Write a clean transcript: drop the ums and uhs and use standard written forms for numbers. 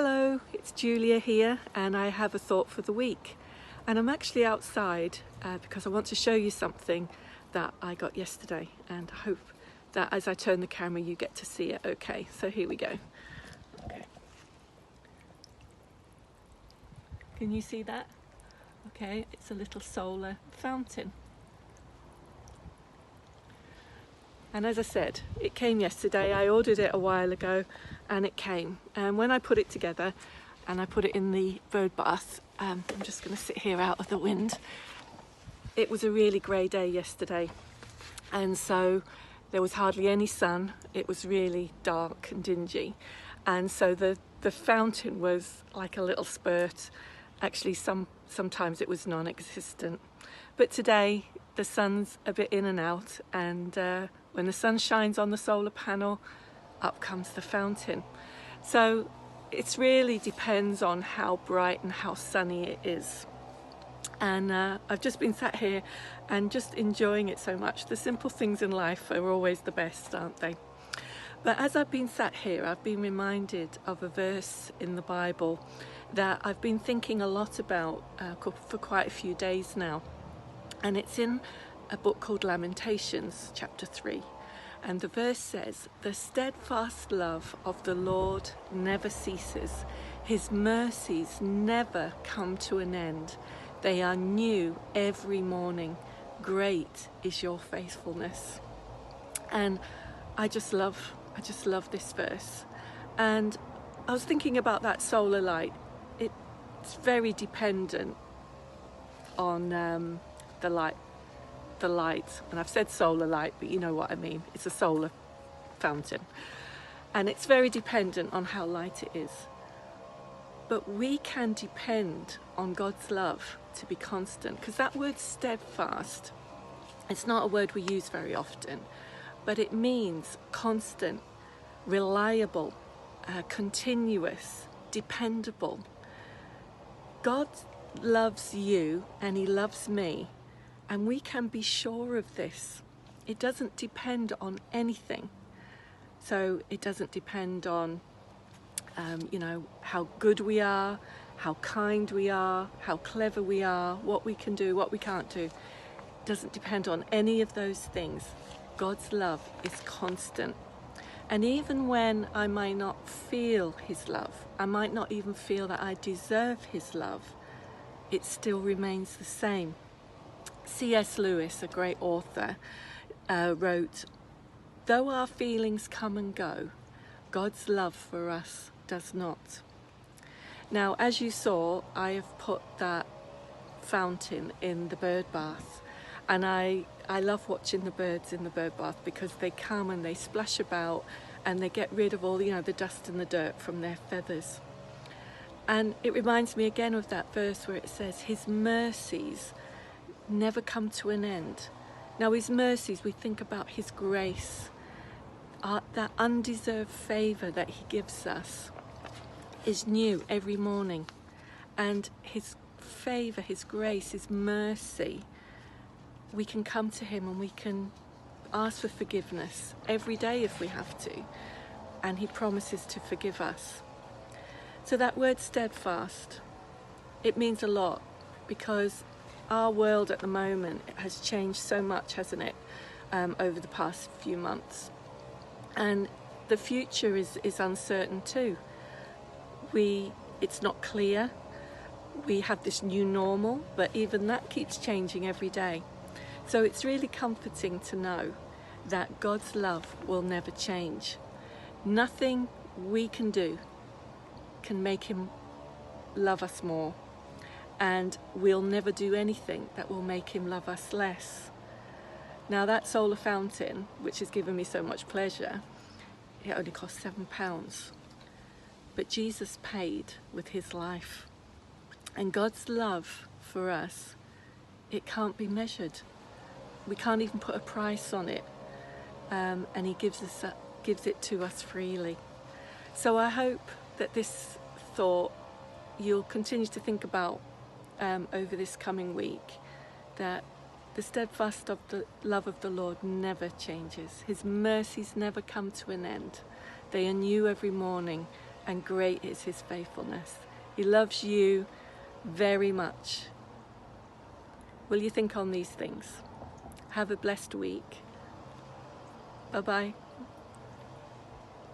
Hello, it's Julia here, and I have a thought for the week. And I'm actually outside because I want to show you something that I got yesterday, and I hope that as I turn the camera you get to see it okay. So here we go. Okay. Can you see that? Okay, it's a little solar fountain. And as I said, it came yesterday. I ordered it a while ago and it came. And when I put it together and I put it in the bird bath, I'm just going to sit here out of the wind. It was a really grey day yesterday. And so there was hardly any sun. It was really dark and dingy. And so the fountain was like a little spurt. Actually, sometimes it was non-existent. But today the sun's a bit in and out, and when the sun shines on the solar panel, up comes the fountain. So it really depends on how bright and how sunny it is. And I've just been sat here and just enjoying it so much. The simple things in life are always the best, aren't they? But as I've been sat here, I've been reminded of a verse in the Bible that I've been thinking a lot about for quite a few days now. And it's in a book called Lamentations, chapter 3. And the verse says, "The steadfast love of the Lord never ceases. His mercies never come to an end. They are new every morning. Great is your faithfulness." And I just love this verse. And I was thinking about that solar light. It's very dependent on the light, and I've said solar light, but you know what I mean. It's a solar fountain, and it's very dependent on how light it is. But we can depend on God's love to be constant, because that word steadfast, it's not a word we use very often, but it means constant, reliable, continuous, dependable. God loves you and he loves me, and we can be sure of this. It doesn't depend on anything. So it doesn't depend on how good we are, how kind we are, how clever we are, what we can do, what we can't do. It doesn't depend on any of those things. God's love is constant. And even when I might not feel his love, I might not even feel that I deserve his love, it still remains the same. C.S. Lewis, a great author, wrote, "Though our feelings come and go, God's love for us does not." Now, as you saw, I have put that fountain in the bird bath, and I love watching the birds in the bird bath because they come and they splash about and they get rid of all the dust and the dirt from their feathers. And it reminds me again of that verse where it says, his mercies never come to an end. Now, his mercies, we think about his grace, that undeserved favour that he gives us is new every morning. And his favour, his grace, his mercy, we can come to him and we can ask for forgiveness every day if we have to, and he promises to forgive us. So that word steadfast, it means a lot, because our world at the moment has changed so much, hasn't it, over the past few months. And the future is uncertain too. It's not clear. We have this new normal, but even that keeps changing every day. So it's really comforting to know that God's love will never change. Nothing we can do can make him love us more, and we'll never do anything that will make him love us less. Now, that solar fountain, which has given me so much pleasure, it only cost £7, but Jesus paid with his life. And God's love for us, it can't be measured. We can't even put a price on it, and he gives it to us freely. So I hope that this thought you'll continue to think about over this coming week, that the steadfast of the love of the Lord never changes. His mercies never come to an end. They are new every morning, and great is his faithfulness. He loves you very much. Will you think on these things? Have a blessed week. Bye-bye.